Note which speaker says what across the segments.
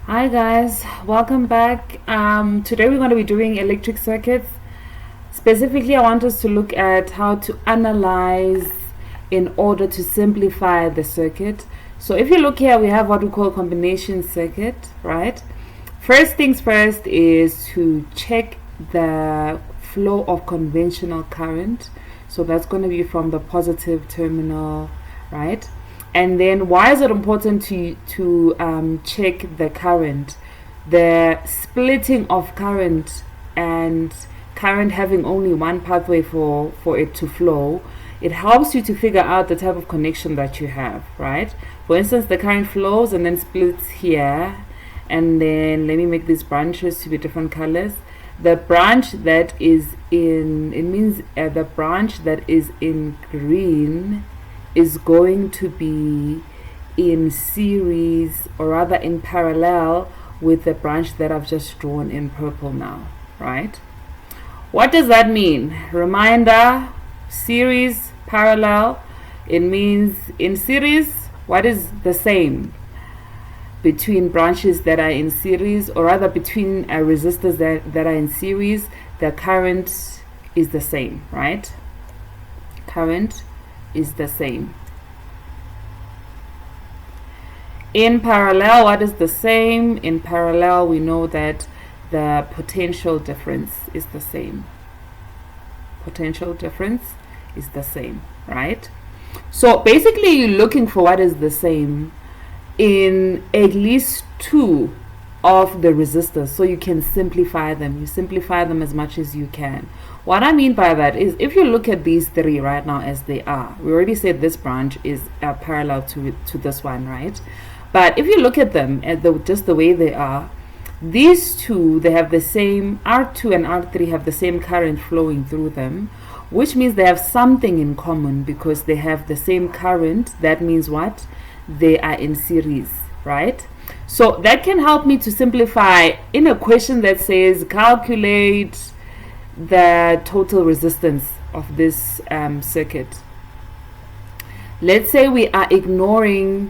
Speaker 1: Hi guys, welcome back. Today we're going to be doing electric circuits. Specifically, I want us to look at how to analyze in order to simplify the circuit. So if you look here, we have what we call combination circuit, right? First things first is to check the flow of conventional current. So that's going to be from the positive terminal, right? And then why is it important to check the current? The splitting of current and current having only one pathway for it to flow, it helps you to figure out the type of connection that you have, right? For instance, the current flows and then splits here, and then let me make these branches to be different colors. The branch that is the branch that is in green is going to be in series, or rather in parallel, with the branch that I've just drawn in purple now, right? What does that mean? Reminder, series, parallel. It means in series, what is the same between branches that are in series, or rather between resistors that are in series? The current is the same, right? Current is the same. In parallel, what is the same? In parallel, we know that the potential difference is the same. Potential difference is the same, right? So basically, you're looking for what is the same in at least two of the resistors, so you can simplify them. You simplify them as much as you can. What I mean by that is, if you look at these three right now as they are, we already said this branch is parallel to this one, right? But if you look at them at just the way they are, these two, they have the same, R2 and R3 have the same current flowing through them, which means they have something in common because they have the same current. That means what? They are in series, right? So that can help me to simplify in a question that says calculate the total resistance of this circuit. Let's say we are ignore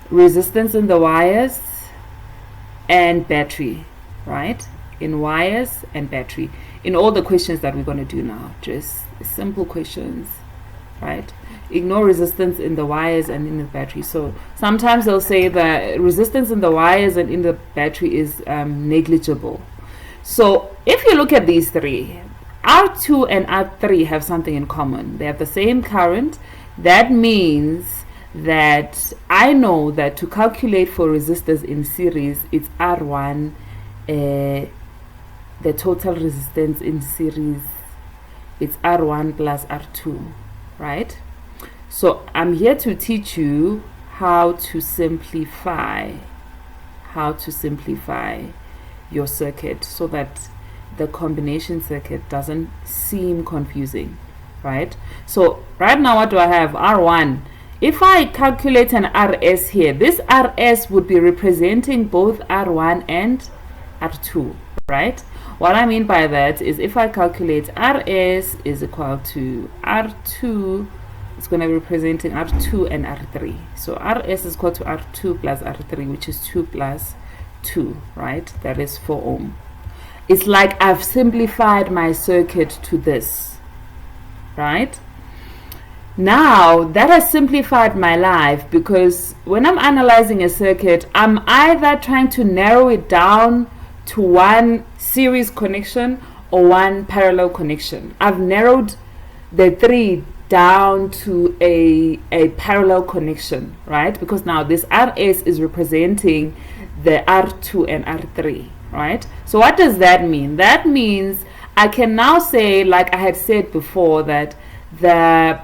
Speaker 1: resistance in the wires and battery, right? In wires and battery, in all the questions that we're going to do now, just simple questions, right? Ignore resistance in the wires and in the battery. So sometimes they'll say the resistance in the wires and in the battery is negligible. So if you look at these three, R2 and R3 have something in common. They have the same current. That means that I know that to calculate for resistors in series, it's R1, the total resistance in series, it's R1 plus R2, right? So I'm here to teach you how to simplify your circuit so that the combination circuit doesn't seem confusing, right? So right now, what do I have? R1. If I calculate an RS here, this RS would be representing both R1 and R2, right? What I mean by that is, if I calculate RS is equal to R2, it's going to be representing R2 and R3. So RS is equal to R2 plus R3, which is 2 plus 2, right? That is 4 ohm. It's like I've simplified my circuit to this, right? Now that has simplified my life, because when I'm analyzing a circuit, I'm either trying to narrow it down to one series connection or one parallel connection. I've narrowed the three down to a parallel connection, right? Because now this RS is representing the R2 and R3, right? So what does that mean? That means I can now say, like I had said before, that the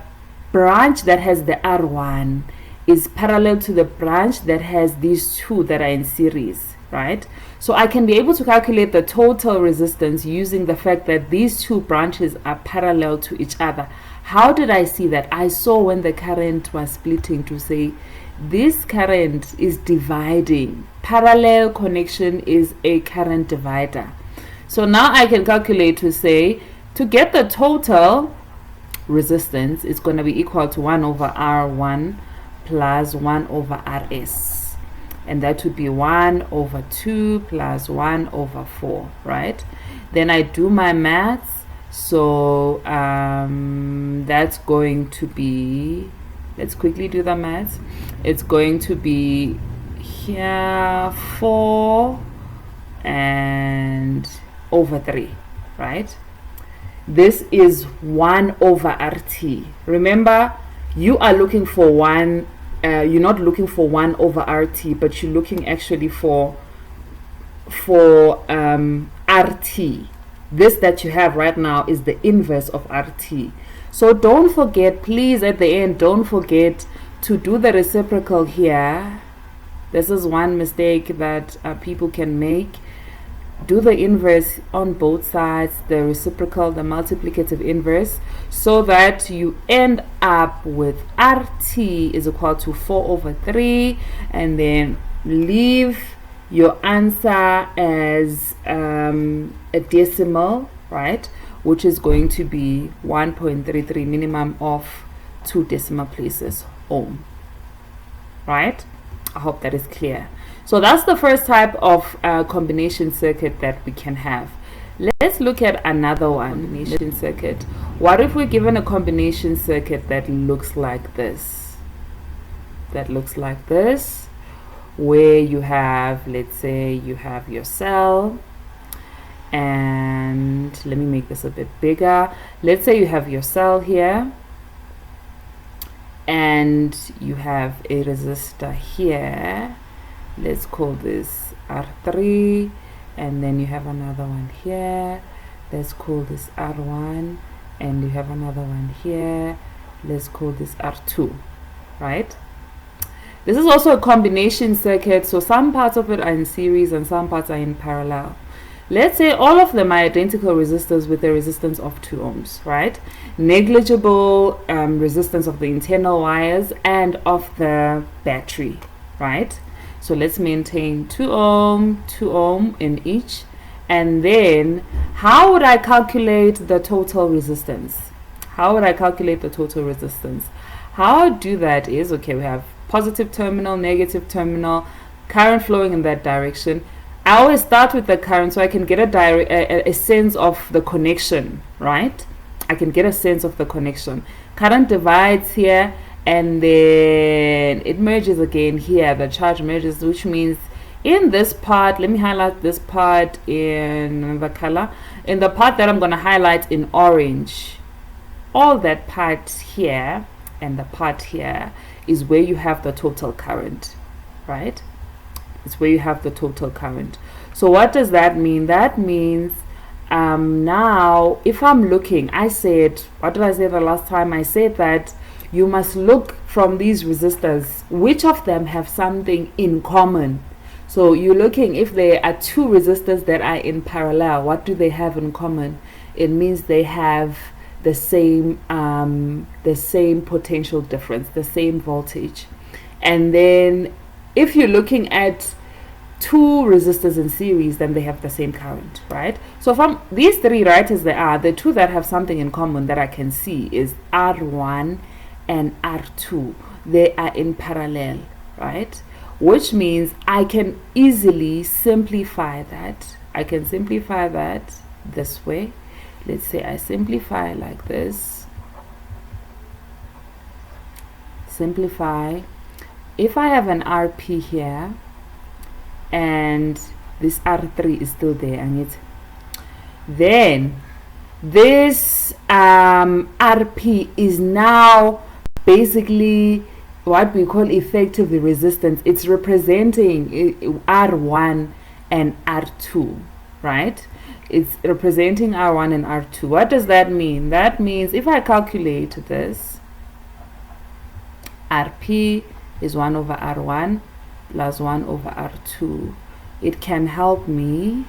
Speaker 1: branch that has the R1 is parallel to the branch that has these two that are in series, right? So I can be able to calculate the total resistance using the fact that these two branches are parallel to each other. How did I see that? I saw when the current was splitting to say this current is dividing. Parallel connection is a current divider. So now I can calculate to say, to get the total resistance is going to be equal to 1 over R1 plus 1 over Rs. And that would be 1 over 2 plus 1 over 4, right? Then I do my maths. So that's going to be, let's quickly do the maths. It's going to be here 4 and over 3, right? This is 1 over RT. Remember, you are looking for 1, you're not looking for 1 over RT, but you're looking actually for RT. This that you have right now is the inverse of RT. So don't forget, please, at the end, don't forget to do the reciprocal here. This is one mistake that people can make. Do the inverse on both sides, the reciprocal, the multiplicative inverse, so that you end up with RT is equal to 4 over 3, and then leave your answer as a decimal, right, which is going to be 1.33, minimum of 2 decimal places, ohm, right? I hope that is clear. So that's the first type of combination circuit that we can have. Let's look at another one, combination circuit. What if we're given a combination circuit that looks like this? That looks like this, where you have, let's say you have your cell, and let me make this a bit bigger. Let's say you have your cell here, and you have a resistor here. Let's call this R3, and then you have another one here. Let's call this R1, and you have another one here. Let's call this R2, right? This is also a combination circuit, so some parts of it are in series and some parts are in parallel. Let's say all of them are identical resistors with a resistance of 2 ohms, right? Negligible resistance of the internal wires and of the battery, right? So let's maintain 2 ohm in each. And then how would I calculate the total resistance? How would I calculate the total resistance? How I do that is, okay, we have positive terminal, negative terminal, current flowing in that direction. I always start with the current so I can get a sense of the connection, right? I can get a sense of the connection. Current divides here, and then it merges again here. The charge merges, which means in this part, let me highlight this part in another color. In the part that I'm going to highlight in orange, all that part here and the part here is where you have the total current, right? It's where you have the total current. So what does that mean? That means now if I'm looking, I said, what did I say the last time? I said that you must look from these resistors, which of them have something in common. So you're looking, if there are 2 resistors that are in parallel, what do they have in common? It means they have the same potential difference, the same voltage. And then if you're looking at 2 resistors in series, then they have the same current, right? So from these 3, right as they are, the 2 that have something in common that I can see is R1 and R2. They are in parallel, right? Which means I can easily simplify that. I can simplify that this way. Let's say I simplify like this. Simplify. If I have an RP here and this R3 is still there, and then this RP is now basically what we call effectively resistance. It's representing R1 and R2, right? It's representing R1 and R2. What does that mean? That means if I calculate this, RP is 1 over R1 plus 1 over R2. It can help me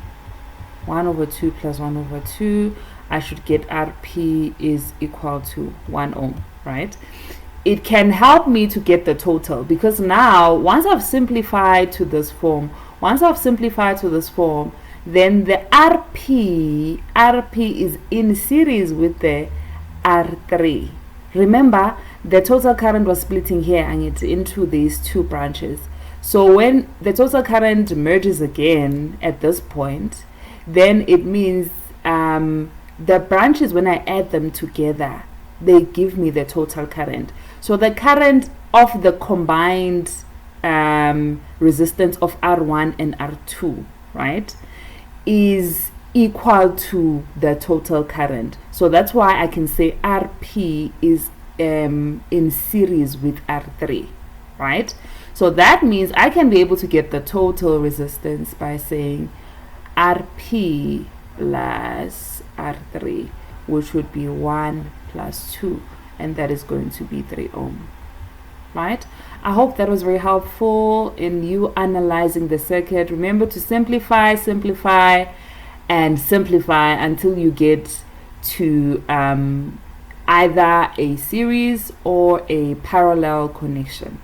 Speaker 1: 1 over 2 plus 1 over 2. I should get RP is equal to 1 ohm, right? It can help me to get the total, because now once I've simplified to this form, then the RP is in series with the R3. Remember, the total current was splitting here and it's into these two branches. So when the total current merges again at this point, then it means the branches, when I add them together, they give me the total current. So the current of the combined resistance of R1 and R2, right, is equal to the total current. So that's why I can say RP is in series with R3, right? So that means I can be able to get the total resistance by saying RP plus R3, which would be 1 plus 2, and that is going to be 3 ohm, right? I hope that was very helpful in you analyzing the circuit. Remember to simplify, and simplify until you get to either a series or a parallel connection.